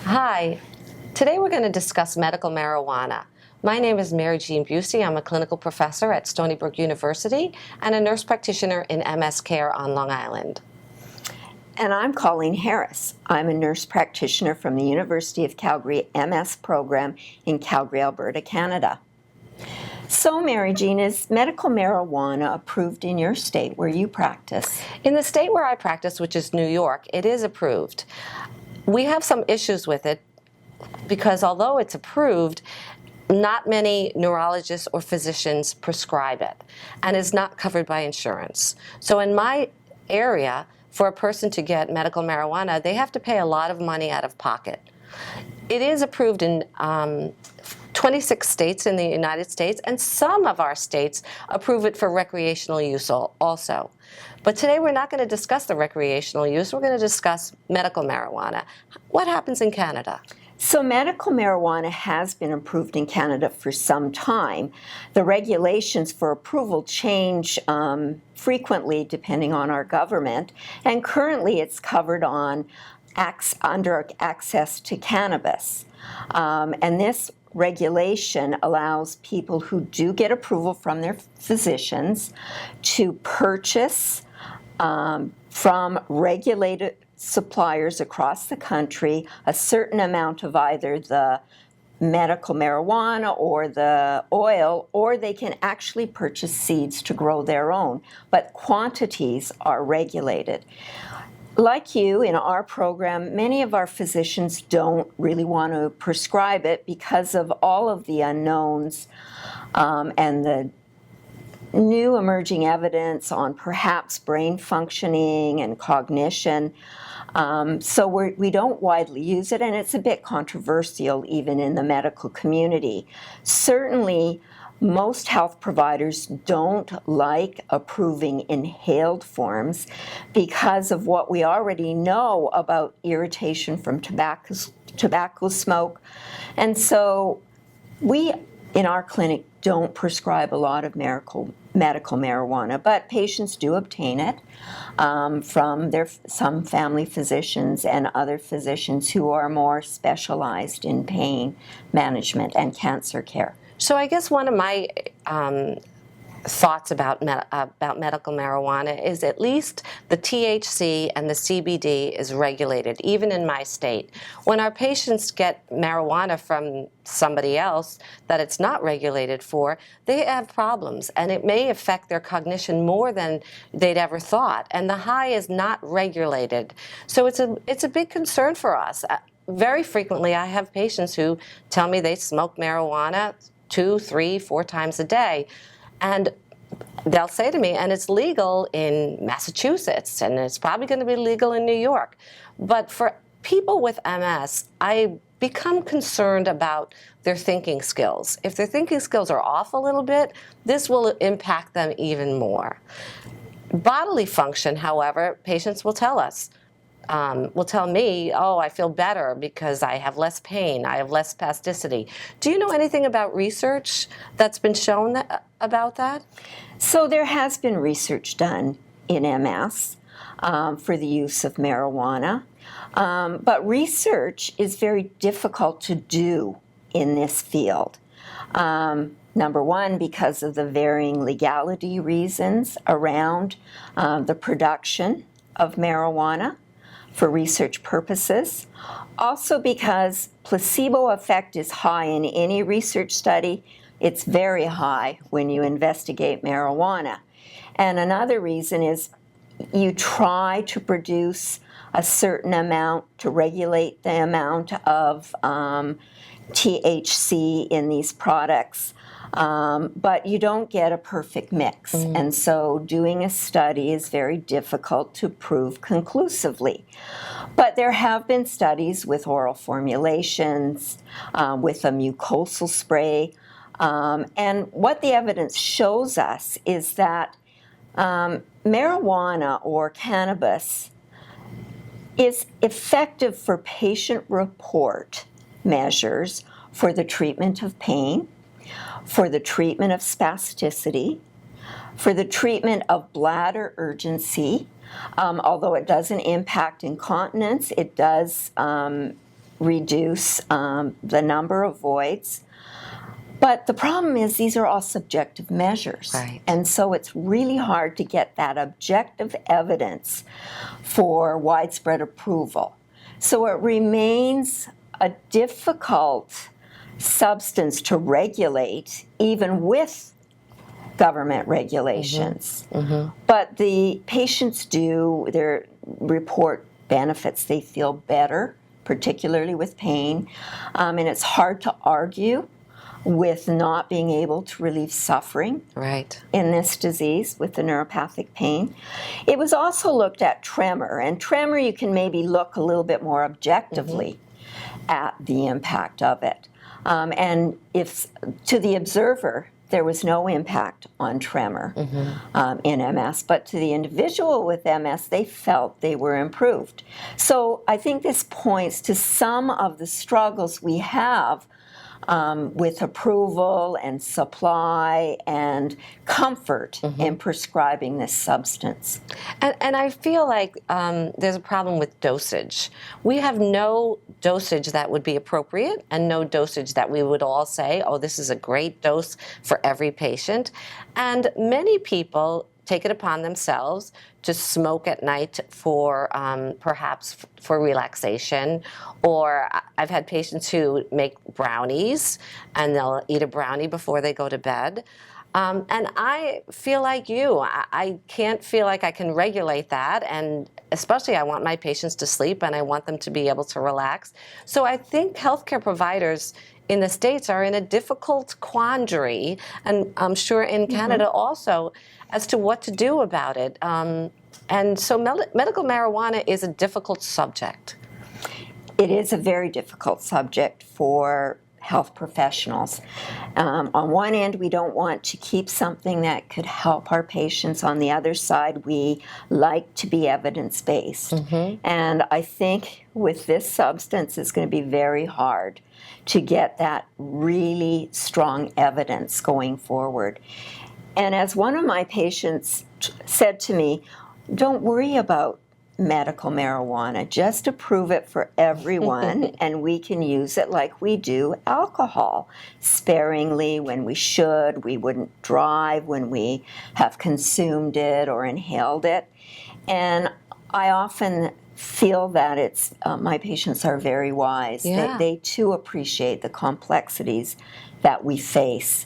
Hi, today we're going to discuss medical marijuana. My name is Marijean Buhse. I'm a clinical professor at Stony Brook University and a nurse practitioner in MS Care on Long Island. And I'm Colleen Harris. I'm a nurse practitioner from the University of Calgary MS program in Calgary, Alberta, Canada. So, Marijean, is medical marijuana approved in your state where you practice? In the state where I practice, which is New York, it is approved. We have some issues with it because although it's approved, not many neurologists or physicians prescribe it and is not covered by insurance. So in my area, for a person to get medical marijuana, they have to pay a lot of money out of pocket. It is approved in 26 states in the United States, and some of our states approve it for recreational use also. But today we're not going to discuss the recreational use, we're going to discuss medical marijuana. What happens in Canada? So medical marijuana has been approved in Canada for some time. The regulations for approval change frequently depending on our government, and currently it's covered on under access to cannabis. And this regulation allows people who do get approval from their physicians to purchase from regulated suppliers across the country a certain amount of either the medical marijuana or the oil, or they can actually purchase seeds to grow their own, but quantities are regulated. Like you, in our program, many of our physicians don't really want to prescribe it because of all of the unknowns and the new emerging evidence on perhaps brain functioning and cognition. So we don't widely use it, and it's a bit controversial even in the medical community. Certainly, most health providers don't like approving inhaled forms because of what we already know about irritation from tobacco smoke. And so we, in our clinic, don't prescribe a lot of medical marijuana, but patients do obtain it from some family physicians and other physicians who are more specialized in pain management and cancer care. So I guess one of my thoughts about medical marijuana is at least the THC and the CBD is regulated, even in my state. When our patients get marijuana from somebody else that it's not regulated for, they have problems, and it may affect their cognition more than they'd ever thought. And the high is not regulated. So it's a big concern for us. Very frequently, I have patients who tell me they smoke marijuana 2, 3, 4 times a day. And they'll say to me, and it's legal in Massachusetts, and it's probably going to be legal in New York. But for people with MS, I become concerned about their thinking skills. If their thinking skills are off a little bit, this will impact them even more. Bodily function, however, patients will tell us, will tell me, oh, I feel better because I have less pain, I have less spasticity. Do you know anything about research that's been shown about that? So there has been research done in MS for the use of marijuana, but research is very difficult to do in this field. Number one, because of the varying legality reasons around the production of marijuana for research purposes. Also because placebo effect is high in any research study. It's very high when you investigate marijuana. And another reason is you try to produce a certain amount to regulate the amount of THC in these products. But you don't get a perfect mix. And so doing a study is very difficult to prove conclusively. But there have been studies with oral formulations, with a mucosal spray. And what the evidence shows us is that marijuana or cannabis is effective for patient-report measures for the treatment of pain, for the treatment of spasticity, for the treatment of bladder urgency. Although it doesn't impact incontinence, it does reduce the number of voids. But the problem is these are all subjective measures. Right. And so it's really hard to get that objective evidence for widespread approval. So it remains a difficult substance to regulate, even with government regulations. But the patients do report benefits. They feel better, particularly with pain. And it's hard to argue with not being able to relieve suffering Right. in this disease with the neuropathic pain. It was also looked at tremor, and tremor you can maybe look a little bit more objectively at the impact of it. And if to the observer there was no impact on tremor in MS, but to the individual with MS, they felt they were improved. So I think this points to some of the struggles we have with approval and supply and comfort in prescribing this substance. And I feel like there's a problem with dosage. We have no dosage that would be appropriate and no dosage that we would all say, oh, this is a great dose for every patient. And many people take it upon themselves to smoke at night for perhaps for relaxation, or I've had patients who make brownies and they'll eat a brownie before they go to bed. And I feel like you. I can't feel like I can regulate that, and especially I want my patients to sleep and I want them to be able to relax. So I think healthcare providers in the States are in a difficult quandary, and I'm sure in Canada also, as to what to do about it. And so medical marijuana is a difficult subject. It is a very difficult subject for health professionals. On one end, we don't want to keep something that could help our patients. On the other side, we like to be evidence-based. And I think with this substance, it's going to be very hard to get that really strong evidence going forward. And as one of my patients said to me, don't worry about medical marijuana, just approve it for everyone and we can use it like we do alcohol, sparingly when we should. We wouldn't drive when we have consumed it or inhaled it. And I often feel that it's my patients are very wise. Yeah. They too appreciate the complexities that we face.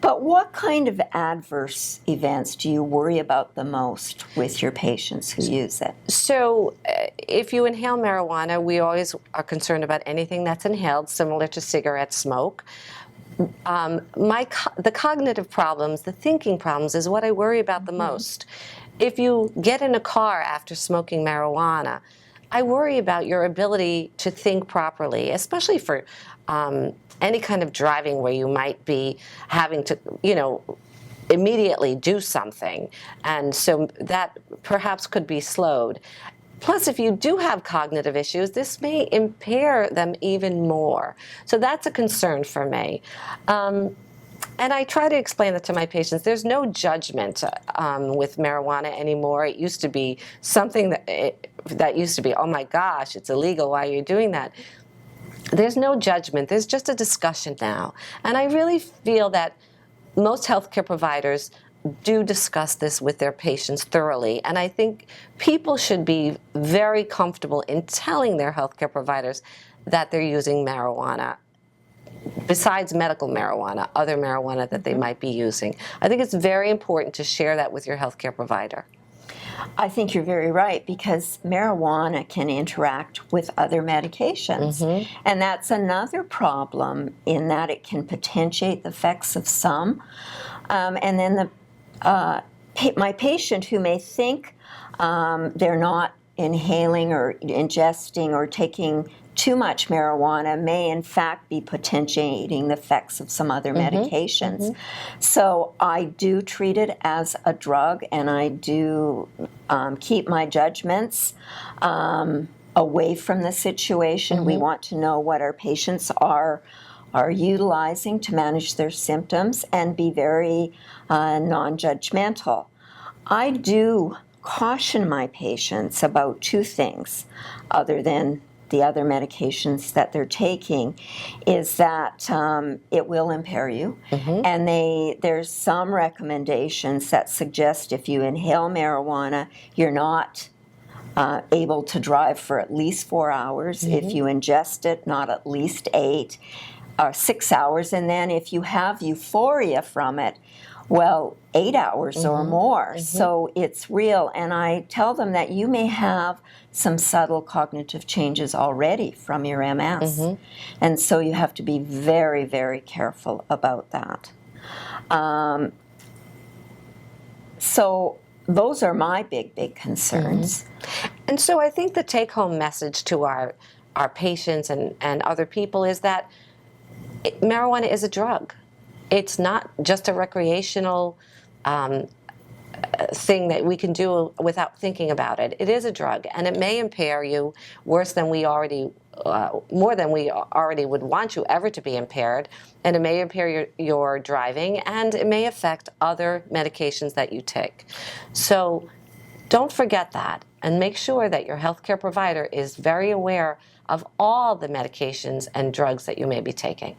But what kind of adverse events do you worry about the most with your patients who use it? So if you inhale marijuana, we always are concerned about anything that's inhaled, similar to cigarette smoke. The cognitive problems, the thinking problems is what I worry about the most. If you get in a car after smoking marijuana, I worry about your ability to think properly, especially for any kind of driving where you might be having to, immediately do something. And so that perhaps could be slowed. Plus, if you do have cognitive issues, this may impair them even more. So that's a concern for me. And I try to explain that to my patients. There's no judgment with marijuana anymore. It used to be something that used to be, oh my gosh, it's illegal, why are you doing that? There's no judgment. There's just a discussion now. And I really feel that most healthcare providers do discuss this with their patients thoroughly. And I think people should be very comfortable in telling their healthcare providers that they're using marijuana, besides medical marijuana, other marijuana that they might be using. I think it's very important to share that with your healthcare provider. I think you're very right, because marijuana can interact with other medications. And that's another problem in that it can potentiate the effects of some. And then my patient who may think they're not inhaling or ingesting or taking too much marijuana may in fact be potentiating the effects of some other medications. So I do treat it as a drug, and I do keep my judgments away from the situation. We want to know what our patients are utilizing to manage their symptoms and be very non-judgmental. I do caution my patients about two things, other than the other medications that they're taking, is that it will impair you. And there's some recommendations that suggest if you inhale marijuana, you're not able to drive for at least 4 hours. If you ingest it, not at least 8 or 6 hours. And then if you have euphoria from it, well, 8 hours or more. So it's real. And I tell them that you may have some subtle cognitive changes already from your MS. And so you have to be very, very careful about that. So those are my big concerns. And so I think the take-home message to our patients and other people is that marijuana is a drug. It's not just a recreational thing that we can do without thinking about it. It is a drug, and it may impair you worse than we already, more than we already would want you ever to be impaired, and it may impair your driving, and it may affect other medications that you take. So don't forget that, and make sure that your healthcare provider is very aware of all the medications and drugs that you may be taking.